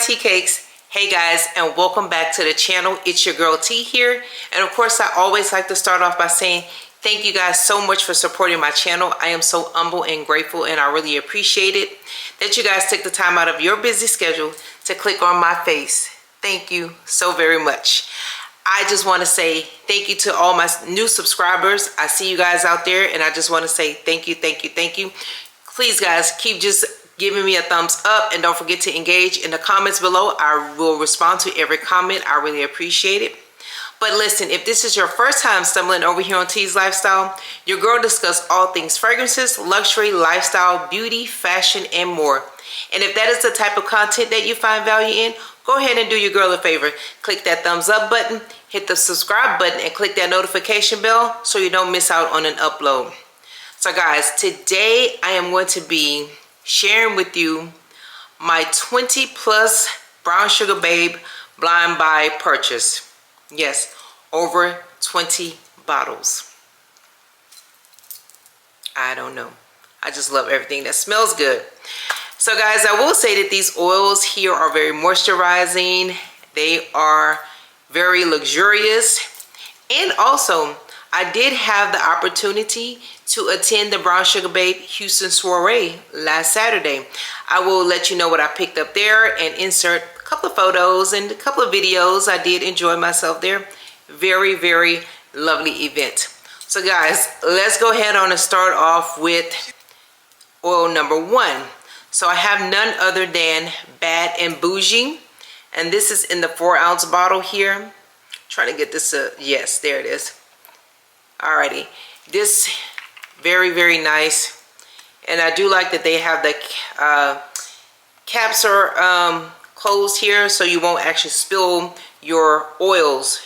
tea cakes. Hey guys, and welcome back to the channel. It's your girl T here, and of course I always like to start off by saying thank you guys so much for supporting my channel. I am so humble and grateful, and I really appreciate it that you guys take the time out of your busy schedule to click on my face. Thank you so very much. I just want to say thank you to all my new subscribers. I see you guys out there, and I just want to say thank you, thank you, thank you. Please guys, keep just giving me a thumbs up, and don't forget to engage in the comments below. I will respond to every comment. I really appreciate it. But listen, if this is your first time stumbling over here on T's Lifestyle, your girl discusses all things fragrances, luxury, lifestyle, beauty, fashion, and more. And if that is the type of content that you find value in, go ahead and do your girl a favor. Click that thumbs up button, hit the subscribe button, and click that notification bell so you don't miss out on an upload. So guys, today I am going to be sharing with you my 20 plus Brown Sugar Babe blind buy purchase. Yes, over 20 bottles. I don't know. I just love everything that smells good. So guys, I will say that these oils here are very moisturizing. They are very luxurious. And also, I did have the opportunity to attend the Brown Sugar Babe Houston soiree last Saturday. I will let you know what I picked up there and insert a couple of photos and a couple of videos. I did enjoy myself there. Very, very lovely event. So guys, let's go ahead on and start off with oil number 1. So I have none other than Bad and Bougie, and this is in the 4-ounce bottle here. Trying to get this yes, there it is. Alrighty, this very, very nice, and I do like that they have the caps are closed here, so you won't actually spill your oils.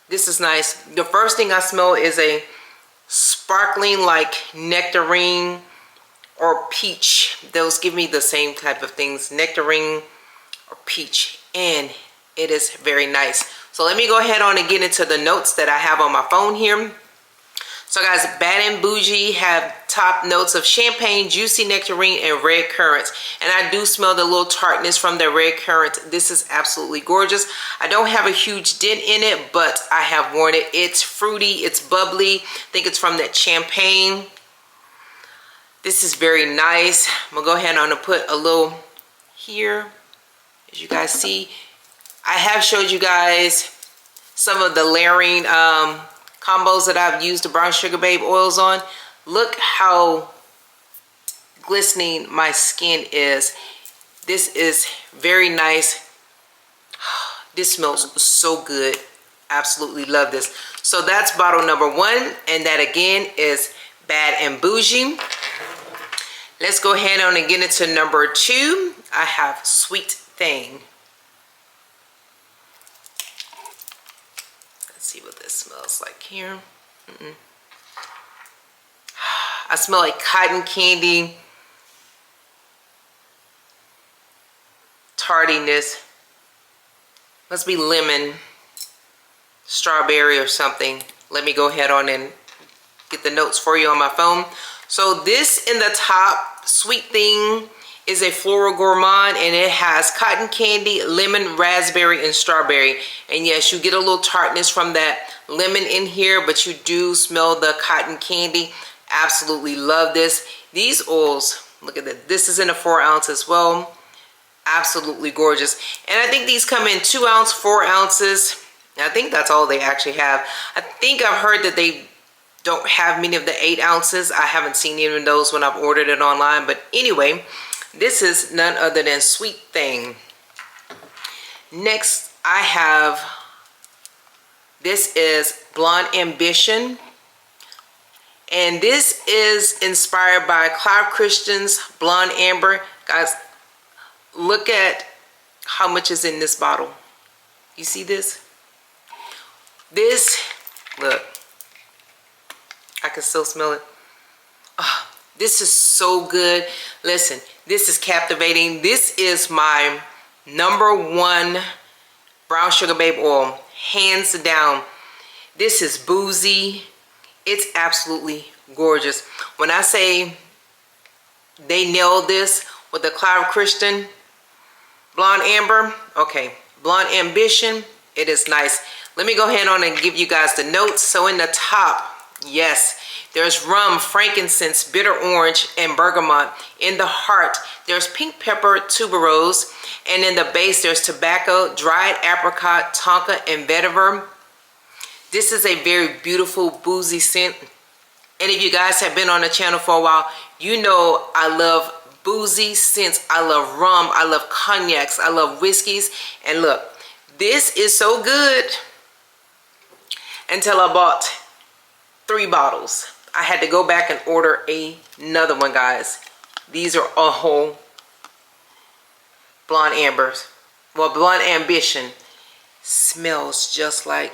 This is nice. The first thing I smell is a sparkling like nectarine or peach. Those give me the same type of things, nectarine or peach, and it is very nice. So let me go ahead on and get into the notes that I have on my phone here. So guys, Bad and Bougie have top notes of champagne, juicy nectarine, and red currants. And I do smell the little tartness from the red currant. This is absolutely gorgeous. I don't have a huge dent in it, but I have worn it. It's fruity, it's bubbly. I think it's from that champagne. This is very nice. I'm gonna go ahead on and put a little here. As you guys see, I have showed you guys some of the layering combos that I've used the Brown Sugar Babe oils on. Look how glistening my skin is. This is very nice. This smells so good. Absolutely love this. So that's bottle number 1, and that again is Bad and Bougie. Let's go ahead on and get into number 2. I have Sweet Thang. See what this smells like here. I smell like cotton candy, tardiness. Must be lemon, strawberry or something. Let me go ahead on and get the notes for you on my phone. So this in the top, Sweet Thing, is a floral gourmand, and it has cotton candy, lemon, raspberry, and strawberry. And yes, you get a little tartness from that lemon in here, but you do smell the cotton candy. Absolutely love this. These oils, look at that. This is in a 4-ounce as well. Absolutely gorgeous. And I think these come in 2-ounce, 4 ounces. I think that's all they actually have. I think I've heard that they don't have many of the 8 ounces. I haven't seen any of those when I've ordered it online, but anyway, this is none other than Sweet Thing. Next, I have, this is Blonde Ambition. And this is inspired by Cloud Christian's Blonde Amber. Guys, look at how much is in this bottle. You see this? This, look, I can still smell it. Oh, this is so good. Listen, this is captivating. This is my number 1 Brown Sugar Babe oil, hands down. This is boozy. It's absolutely gorgeous. When I say they nailed this, with the Cloud Christian Blonde Amber. Okay, Blonde Ambition. It is nice. Let me go ahead on and give you guys the notes. So in the top, yes, there's rum, frankincense, bitter orange, and bergamot. In the heart, there's pink pepper, tuberose. And in the base, there's tobacco, dried apricot, tonka, and vetiver. This is a very beautiful boozy scent. And if you guys have been on the channel for a while, you know I love boozy scents. I love rum. I love cognacs. I love whiskeys. And look, this is so good until I bought 3 bottles. I had to go back and order another one, guys. These are a whole Blonde Ambers. Well, Blonde Ambition smells just like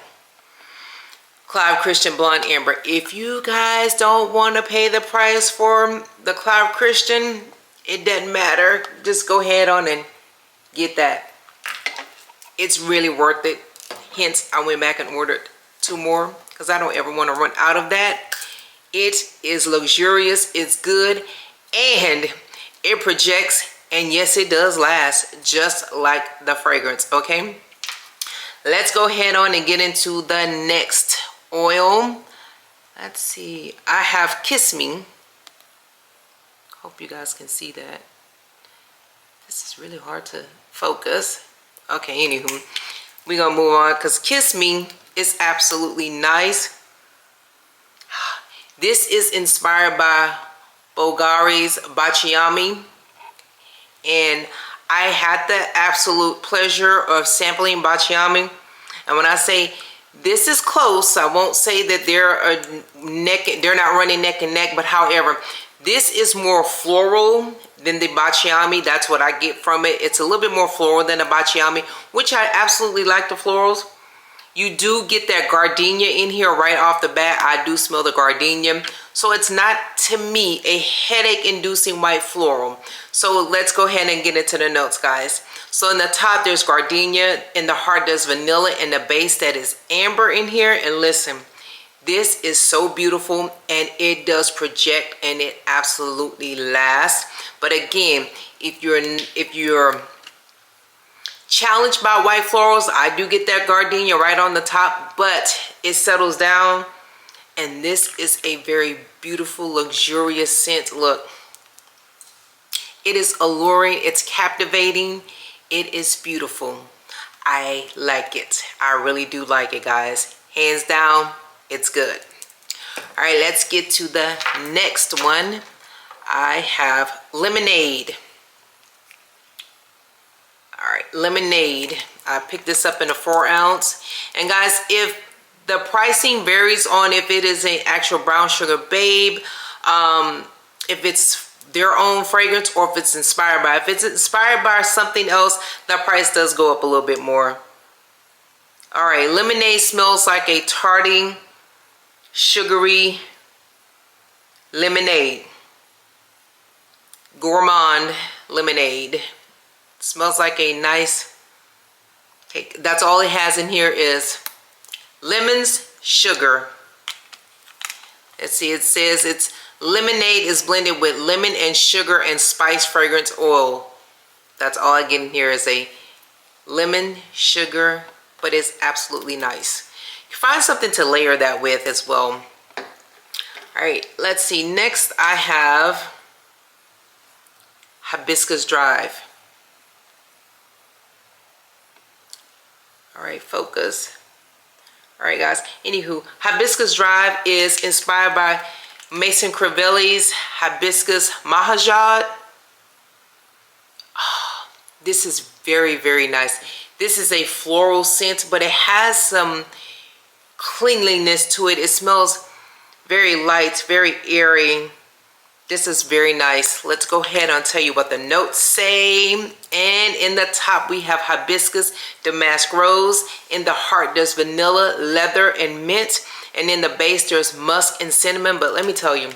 Cloud Christian Blonde Amber. If you guys don't want to pay the price for the Cloud Christian, it doesn't matter. Just go ahead on and get that. It's really worth it. Hence, I went back and ordered 2 more because I don't ever want to run out of that. It is luxurious, it's good, and it projects, and yes, it does last, just like the fragrance, okay? Let's go ahead on and get into the next oil. Let's see, I have Kiss Me. Hope you guys can see that. This is really hard to focus. Okay, anywho, we're gonna move on because Kiss Me is absolutely nice. This is inspired by Bulgari's Baciami, and I had the absolute pleasure of sampling Baciami. And when I say this is close, I won't say that they're not running neck and neck, but however, this is more floral than the Baciami. That's what I get from it. It's a little bit more floral than the Baciami, which I absolutely like the florals. You do get that gardenia in here right off the bat. I do smell the gardenia. So it's not, to me, a headache-inducing white floral. So let's go ahead and get into the notes, guys. So in the top, there's gardenia. In the heart, there's vanilla. In the base, that is amber in here. And listen, this is so beautiful, and it does project, and it absolutely lasts. But again, if you're challenged by white florals, I do get that gardenia right on the top, but it settles down, and this is a very beautiful, luxurious scent. Look, it is alluring, it's captivating, it is beautiful. I like it. I really do like it, guys. Hands down, it's good. All right, let's get to the next one. I have Lemonade. All right, Lemonade. I picked this up in a 4 ounce. And guys, if the pricing varies on if it is an actual Brown Sugar Babe, if it's their own fragrance, or if it's inspired by. If it's inspired by something else, the price does go up a little bit more. All right, Lemonade smells like a tarty, sugary lemonade. Gourmand lemonade. Smells like a nice cake. That's all it has in here is lemons, sugar. Let's see, it says it's lemonade is blended with lemon and sugar and spice fragrance oil. That's all I get in here is a lemon, sugar, but it's absolutely nice. You find something to layer that with as well. All right, let's see. Next I have Hibiscus Drive. All right, focus. All right, guys. Anywho, Hibiscus Drive is inspired by Mason Crivelli's Hibiscus Mahajad. Oh, this is very, very nice. This is a floral scent, but it has some cleanliness to it. It smells very light, very airy. This is very nice. Let's go ahead and tell you what the notes say. And in the top, we have hibiscus, damask rose. In the heart, there's vanilla, leather, and mint. And in the base, there's musk and cinnamon. But let me tell you,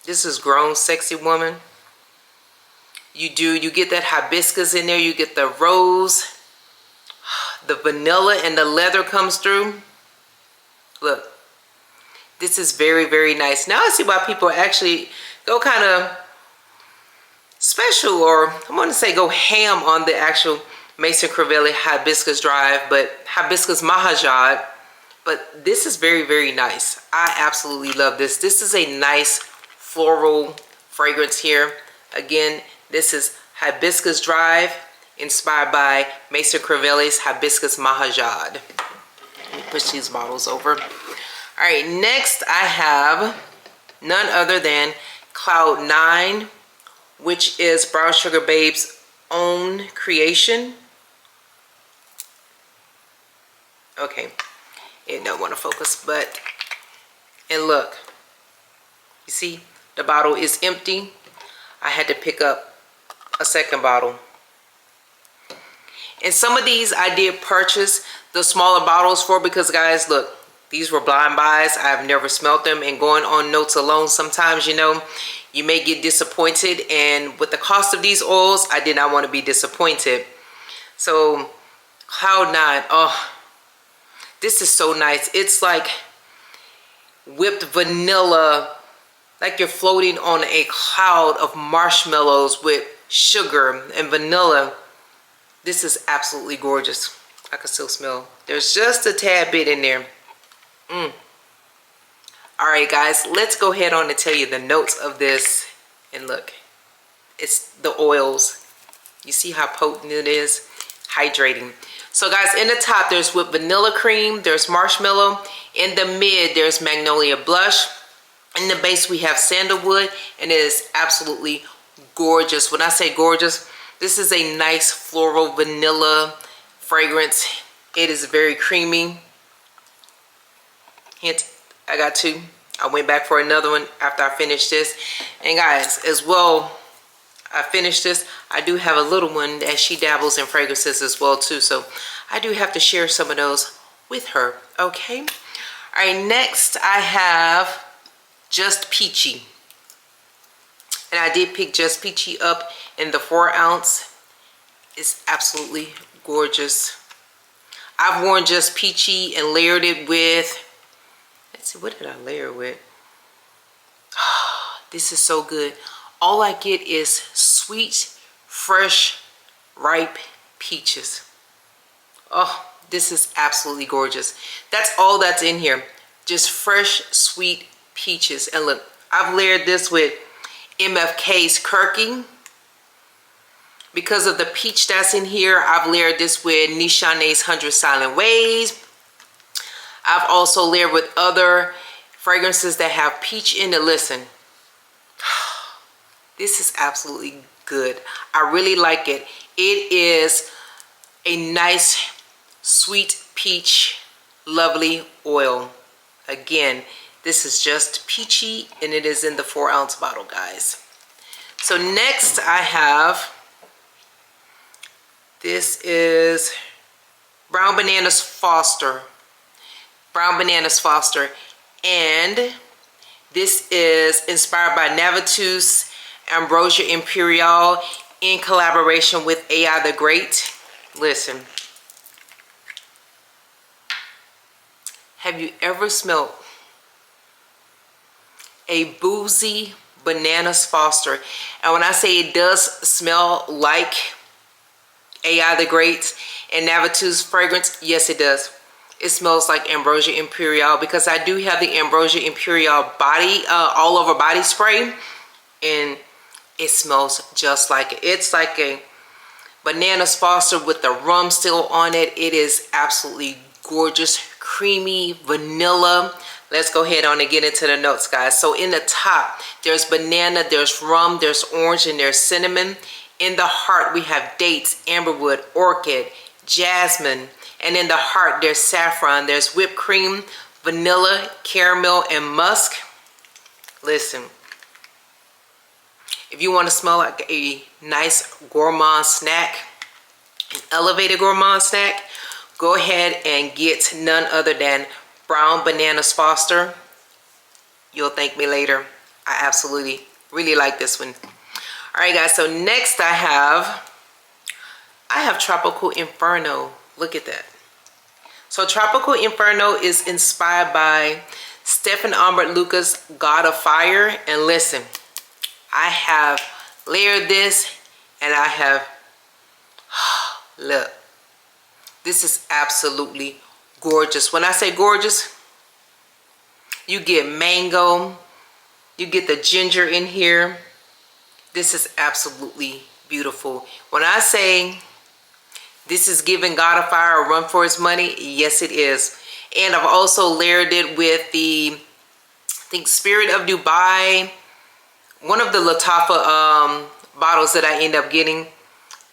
this is grown sexy woman. You get that hibiscus in there. You get the rose, the vanilla, and the leather comes through. Look. This is very, very nice. Now I see why people actually go kind of special, or I want to say go ham on the actual Mason Crivelli Hibiscus Drive, but Hibiscus Mahajad. But this is very, very nice. I absolutely love this. This is a nice floral fragrance here. Again, this is Hibiscus Drive, inspired by Mason Crivelli's Hibiscus Mahajad. Let me push these bottles over. All right, next I have none other than Cloud 9, which is BrownSugar Babe's own creation. Okay, it don't want to focus, but, and look, you see, the bottle is empty. I had to pick up a second bottle. And some of these I did purchase the smaller bottles for, because guys, look, these were blind buys. I've never smelled them, and going on notes alone, sometimes, you know, you may get disappointed, and with the cost of these oils, I did not want to be disappointed. So Cloud 9, oh, this is so nice. It's like whipped vanilla, like you're floating on a cloud of marshmallows with sugar and vanilla. This is absolutely gorgeous. I can still smell. There's just a tad bit in there. All right, guys, let's go ahead on and tell you the notes of this. And look, it's the oils. You see how potent it is? Hydrating. So guys, in the top, there's whipped vanilla cream. There's marshmallow. In the mid, there's magnolia blush. In the base, we have sandalwood, and it is absolutely gorgeous. When I say gorgeous, this is a nice floral vanilla fragrance. It is very creamy. Hint, I got two. I went back for another one after I finished this. And guys, as well, I finished this, I do have a little one that she dabbles in fragrances as well too. So I do have to share some of those with her, okay? All right, next I have Just Peachy. And I did pick Just Peachy up in the 4 ounce. It's absolutely gorgeous. I've worn Just Peachy and layered it with, let's see, what did I layer with? This is so good. All I get is sweet, fresh, ripe peaches. Oh, this is absolutely gorgeous. That's all that's in here. Just fresh, sweet peaches. And look, I've layered this with MFK's Kirky. Because of the peach that's in here, I've layered this with Nishane's 100 Silent Ways. I've also layered with other fragrances that have peach in it. Listen, this is absolutely good. I really like it. It is a nice, sweet peach, lovely oil. Again, this is Just Peachy, and it is in the 4 ounce bottle, guys. So next I have, this is Brown Bananas Foster. Brown Bananas Foster. And this is inspired by Navitus Ambrosia Imperial in collaboration with AI the Great. Listen, have you ever smelled a boozy Bananas Foster? And when I say it does smell like AI the Great and Navitus fragrance, yes it does. It smells like Ambrosia Imperial, because I do have the Ambrosia Imperial body, all over body spray, and it smells just like it. It's like a Bananas Foster with the rum still on it. It is absolutely gorgeous, creamy, vanilla. Let's go ahead on and get into the notes, guys. So in the top, there's banana, there's rum, there's orange, and there's cinnamon. In the heart, we have dates, amberwood, orchid, jasmine. And in the heart, there's saffron, there's whipped cream, vanilla, caramel, and musk. Listen, if you want to smell like a nice gourmand snack, an elevated gourmand snack, go ahead and get none other than Brown Bananas Foster. You'll thank me later. I absolutely really like this one. All right, guys, so next I have Tropical Inferno. Look at that. So Tropical Inferno is inspired by Stefan Albert Lucas' God of Fire. And listen, I have layered this, and I have, look, this is absolutely gorgeous. When I say gorgeous, you get mango, you get the ginger in here. This is absolutely beautiful. When I say this is giving God a fire a run for his money, yes it is. And I've also layered it with the, I think, Spirit of Dubai, one of the Latafa bottles that I end up getting.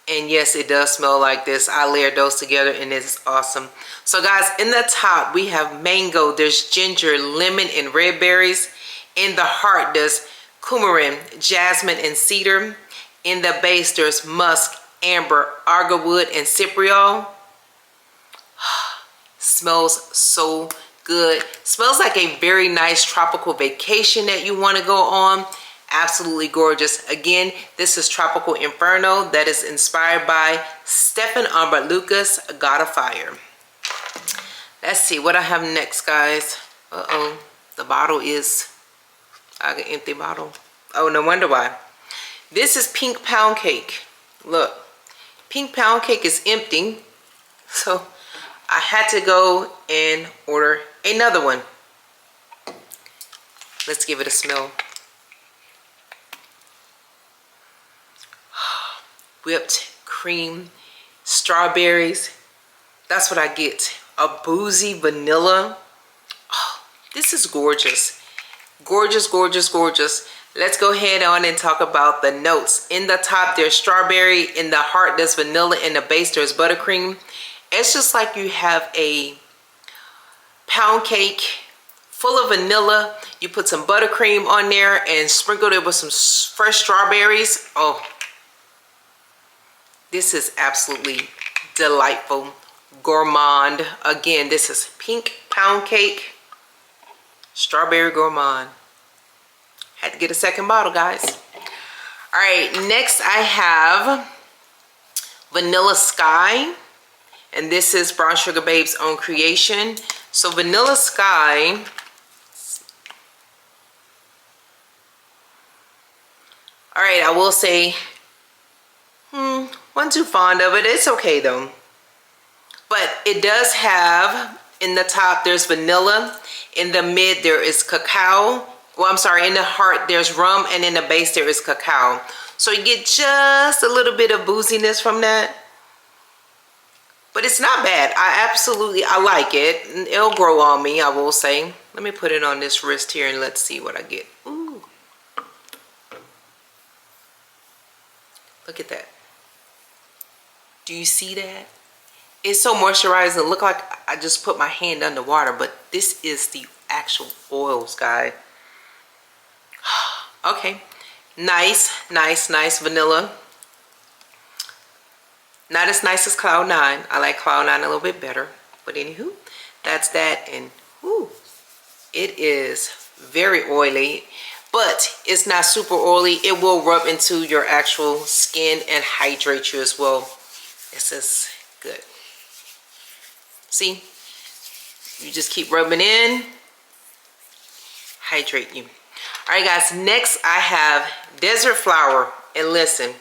And yes, it does smell like this. I layered those together and it's awesome. So guys, in the top we have mango, there's ginger, lemon, and red berries. In the heart there's coumarin, jasmine, and cedar. In the base there's musk, amber, argarwood, and cypriol. Smells so good. Smells like a very nice tropical vacation that you want to go on. Absolutely gorgeous. Again, this is Tropical Inferno, that is inspired by Stefan Lucas, God of Fire. Let's see what I have next, guys. Uh-oh, the bottle is, I got an empty bottle. Oh, no wonder why. This is Pink Pound Cake. Look, Pink Pound Cake is empty, so I had to go and order another one. Let's give it a smell. Whipped cream, strawberries. That's what I get. A boozy vanilla. Oh, this is gorgeous. Gorgeous, gorgeous, gorgeous. Let's go ahead on and talk about the notes. In the top there's strawberry, in the heart there's vanilla, in the base there's buttercream. It's just like you have a pound cake full of vanilla. You put some buttercream on there and sprinkled it with some fresh strawberries. Oh, this is absolutely delightful. Gourmand. Again, this is Pink Pound Cake, Strawberry Gourmand. Had to get a second bottle, guys. All right, next I have Vanilla Skye. And this is BrownSugar Babe's own creation. So Vanilla Skye. All right, I will say, wasn't too fond of it. It's okay though. But it does have, in the top there's vanilla, in the mid there is cacao. Well, I'm sorry, in the heart there's rum, and in the base there is cacao. So you get just a little bit of booziness from that. But it's not bad. I like it. It'll grow on me, I will say. Let me put it on this wrist here and let's see what I get. Ooh. Look at that. Do you see that? It's so moisturizing. It look like I just put my hand underwater, but this is the actual oils, guys. Okay. Nice, nice, nice vanilla. Not as nice as Cloud 9. I like Cloud 9 a little bit better. But anywho, that's that. And whoo, it is very oily, but it's not super oily. It will rub into your actual skin and hydrate you as well. This is good. See? You just keep rubbing in, hydrate you. All right, guys, next I have Desert Flower. And listen,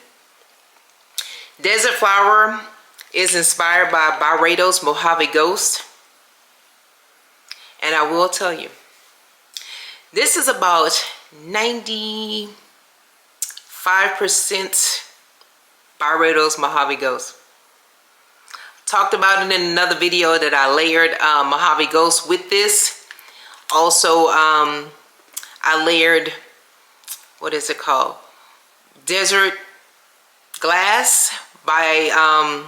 Desert Flower is inspired by Barbados Mojave Ghost. And I will tell you, this is about 95% Barbados Mojave Ghost. Talked about it in another video that I layered Mojave Ghost with this. Also, I layered, what is it called? Desert Glass by, I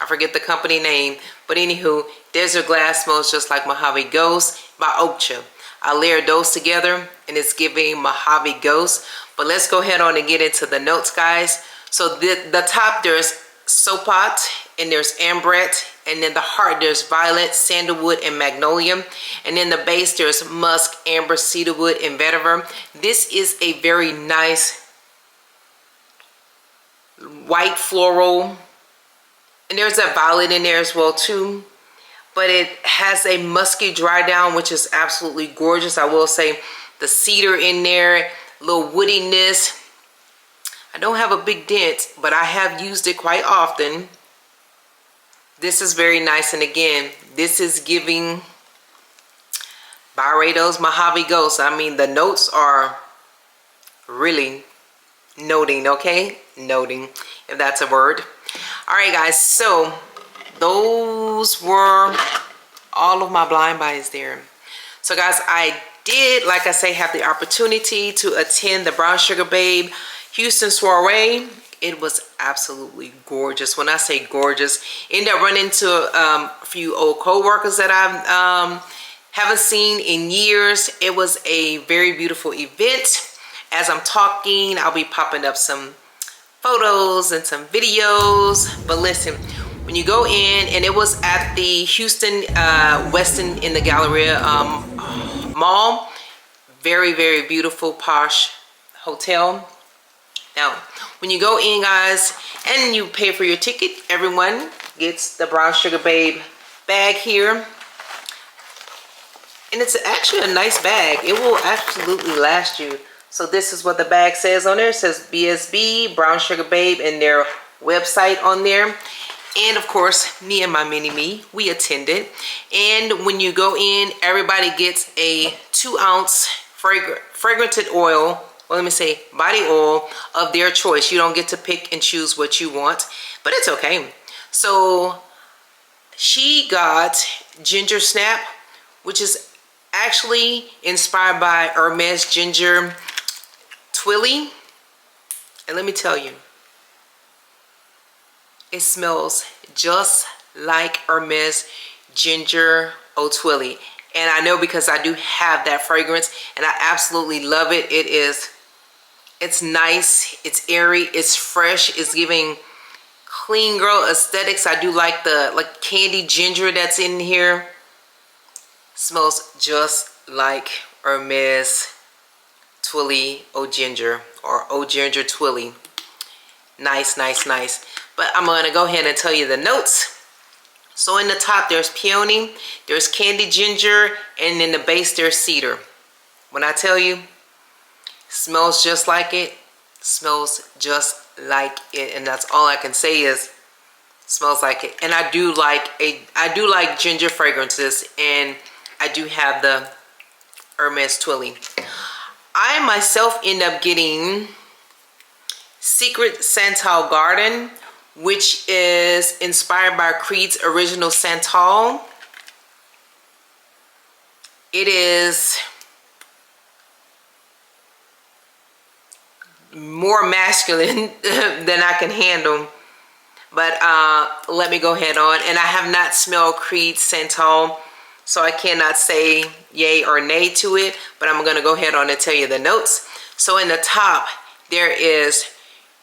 forget the company name. But anywho, Desert Glass smells just like Mojave Ghost by Ocha. I layered those together and it's giving Mojave Ghost. But let's go ahead on and get into the notes, guys. So the top, there's Soapot, and there's Ambrette, and then the heart there's Violet, Sandalwood, and Magnolia, and then the base there's Musk, Amber, Cedarwood, and Vetiver. This is a very nice white floral, and there's that violet in there as well too, but it has a musky dry down, which is absolutely gorgeous. I will say the cedar in there, little woodiness. I don't have a big dent, but I have used it quite often. This is very nice, and again, this is giving Byredo's Mojave Ghost. I mean, the notes are really noting, okay? Noting, if that's a word. All right, guys, so those were all of my blind buys there. So, guys, I did, like I say, have the opportunity to attend the BrownSugar Babe Houston soiree. It was absolutely gorgeous. When I say gorgeous, ended up running into a few old co-workers that I haven't seen in years. It was a very beautiful event. As I'm talking, I'll be popping up some photos and some videos. But listen, when you go in, and it was at the Houston Westin in the Galleria Mall. Very, very beautiful, posh hotel. Now, when you go in, guys, and you pay for your ticket, everyone gets the BrownSugar Babe bag here. And it's actually a nice bag. It will absolutely last you. So this is what the bag says on there. It says BSB, BrownSugar Babe, and their website on there. And of course, me and my mini-me, we attended. And when you go in, everybody gets a 2-ounce fragranted oil, well, let me say body oil of their choice. You don't get to pick and choose what you want, but it's okay. So she got Ginger Snap, which is actually inspired by Hermes Ginger Twilly. And let me tell you, it smells just like Hermes Ginger O'Twilly. And I know because I do have that fragrance, and I absolutely love it. It's nice, it's airy, it's fresh, it's giving clean girl aesthetics. I do like the candy ginger that's in here. Smells just like Hermes Twilly O Ginger, or O Ginger Twilly. Nice, nice, nice. But I'm gonna go ahead and tell you the notes. So in the top, there's peony, there's candy ginger, and in the base, there's cedar. When I tell you, smells just like it, smells just like it, and that's all I can say is smells like it. And I do like ginger fragrances, and I do have the Hermes Twilly. I myself end up getting Secret Santal Garden, which is inspired by Creed's original Santal. It is more masculine than I can handle, but let me go ahead on. And I have not smelled Creed's Santal, so I cannot say yay or nay to it, but I'm gonna go ahead on and tell you the notes. So in the top, there is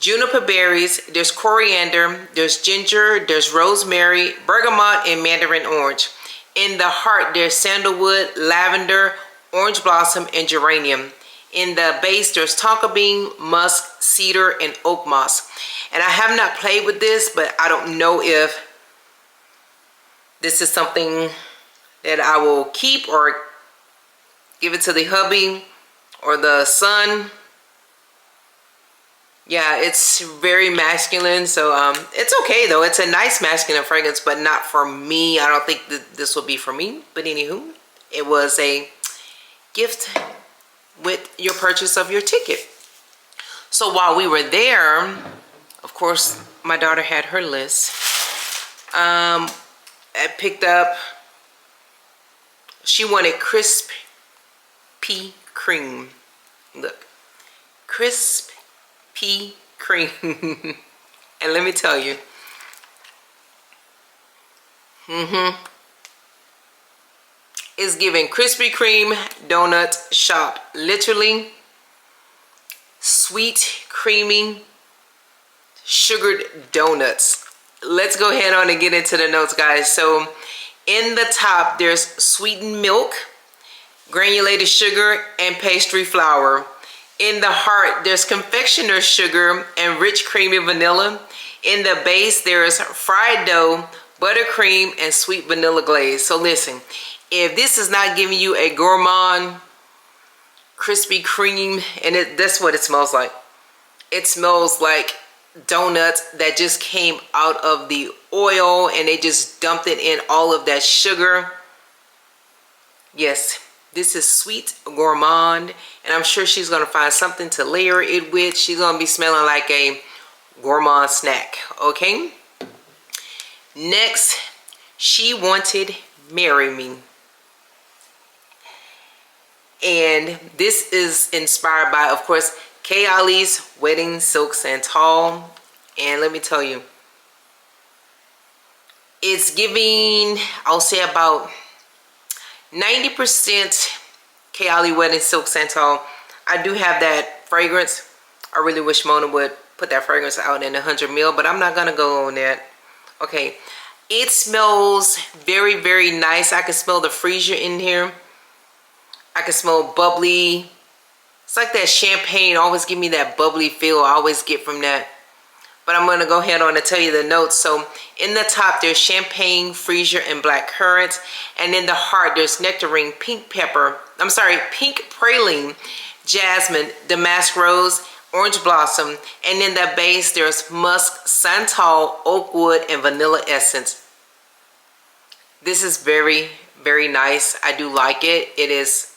juniper berries, there's coriander, there's ginger, there's rosemary, bergamot, and mandarin orange. In the heart, there's sandalwood, lavender, orange blossom, and geranium. In the base, there's tonka bean, musk, cedar, and oak moss. And I have not played with this, but I don't know if this is something that I will keep or give it to the hubby or the son. Yeah, it's very masculine, so it's okay though. It's a nice masculine fragrance, but not for me. I don't think that this will be for me. But anywho, it was a gift with your purchase of your ticket. So while we were there, of course, my daughter had her list. I picked up, she wanted Krisp P Kreme. Look, Krisp P Kreme. And let me tell you, it's giving Krispy Kreme donut shop. Literally sweet, creamy, sugared donuts. Let's go ahead on and get into the notes, guys. So in the top, there's sweetened milk, granulated sugar, and pastry flour. In the heart, there's confectioner's sugar and rich creamy vanilla. In the base, there's fried dough, buttercream, and sweet vanilla glaze. So listen, if this is not giving you a gourmand Krispy Kreme, and that's what it smells like. It smells like donuts that just came out of the oil and they just dumped it in all of that sugar. Yes, this is sweet gourmand, and I'm sure she's gonna find something to layer it with. She's gonna be smelling like a gourmand snack. Okay, next, she wanted Marry Me, and this is inspired by, of course, Kayali's Wedding Silk Santal. And let me tell you, it's giving, I'll say about 90% Kayali Wedding Silk Santal. I do have that fragrance. I really wish Mona would put that fragrance out in 100 ml, but I'm not gonna go on that. Okay, it smells very, very nice. I can smell the freezer in here. I can smell bubbly. It's like that champagne always give me that bubbly feel I always get from that. But I'm going to go ahead on and tell you the notes. So in the top, there's champagne, freezer, and black currant. And in the heart, there's nectarine, pink praline, jasmine, damask rose, orange blossom. And in the base, there's musk, santal, oak wood, and vanilla essence. This is very, very nice. I do like it. It is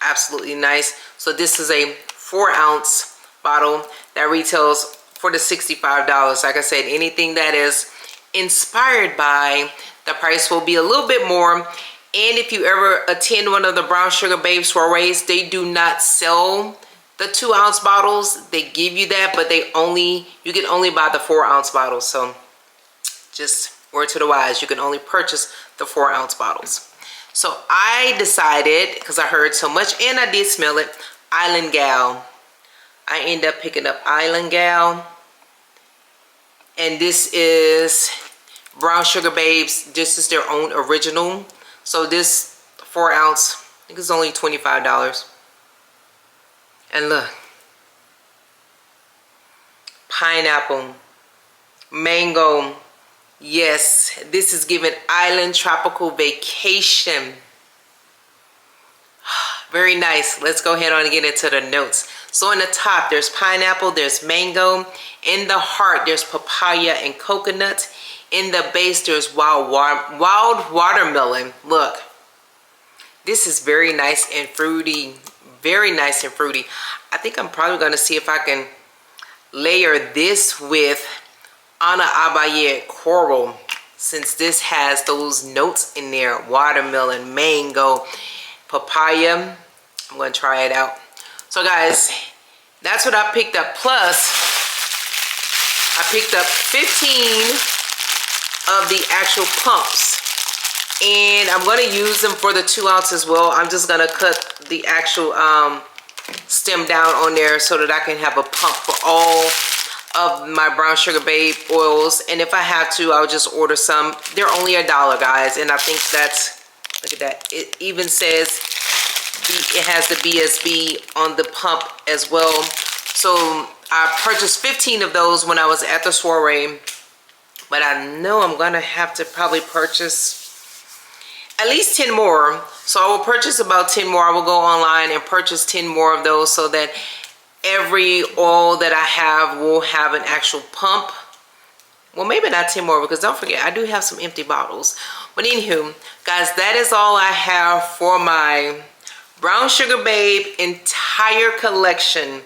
absolutely nice. So this is a 4-ounce bottle that retails for the $65. Like I said, anything that is inspired by, the price will be a little bit more. And if you ever attend one of the BrownSugar Babe soirees, they do not sell the 2-ounce bottles. They give you that, but you can only buy the 4-ounce bottles. So just word to the wise, you can only purchase the 4-ounce bottles. So I decided, because I heard so much and I did smell it, Island Gal. I ended up picking up Island Gal. And this is BrownSugar Babes. This is their own original. So this 4-ounce, I think it's only $25. And look. Pineapple. Mango. Yes, this is giving island tropical vacation. Very nice. Let's go ahead on and get into the notes. So in the top, there's pineapple, there's mango. In the heart, there's papaya and coconut. In the base, there's wild watermelon. Look, this is very nice and fruity. Very nice and fruity. I think I'm probably going to see if I can layer this with Ana Abaye Coral, since this has those notes in there. Watermelon, mango, papaya. I'm going to try it out. So guys, that's what I picked up. Plus, I picked up 15 of the actual pumps. And I'm going to use them for the 2-ounce as well. I'm just going to cut the actual stem down on there so that I can have a pump for all of my BrownSugar Babe oils. And if I have to, I'll just order some. They're only $1, guys. And I think that's, look at that. It even says it has the BSB on the pump as well. So I purchased 15 of those when I was at the soiree. But I know I'm going to have to probably purchase at least 10 more. So I will purchase about 10 more. I will go online and purchase 10 more of those so that every oil that I have will have an actual pump. Well, maybe not 10 more, because don't forget, I do have some empty bottles. But anywho, guys, that is all I have for my BrownSugar Babe entire collection.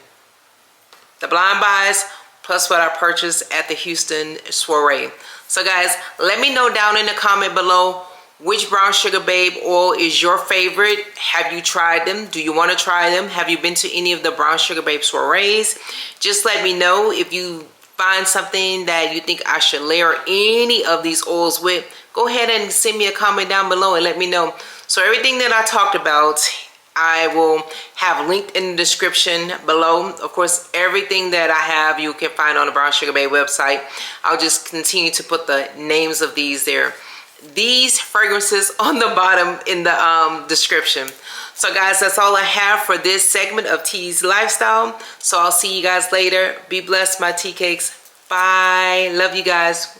The blind buys plus what I purchased at the Houston soiree. So guys, let me know down in the comment below which BrownSugar Babe oil is your favorite. Have you tried them? Do you want to try them? Have you been to any of the BrownSugar Babe soirees? Just let me know. If you find something that you think I should layer any of these oils with, go ahead and send me a comment down below and let me know. So everything that I talked about, I will have linked in the description below. Of course, everything that I have you can find on the BrownSugar Babe website. I'll just continue to put the names of these there. These fragrances on the bottom in the description. So guys, that's all I have for this segment of T's Lifestyle. So I'll see you guys later. Be blessed, my tea cakes. Bye. Love you guys.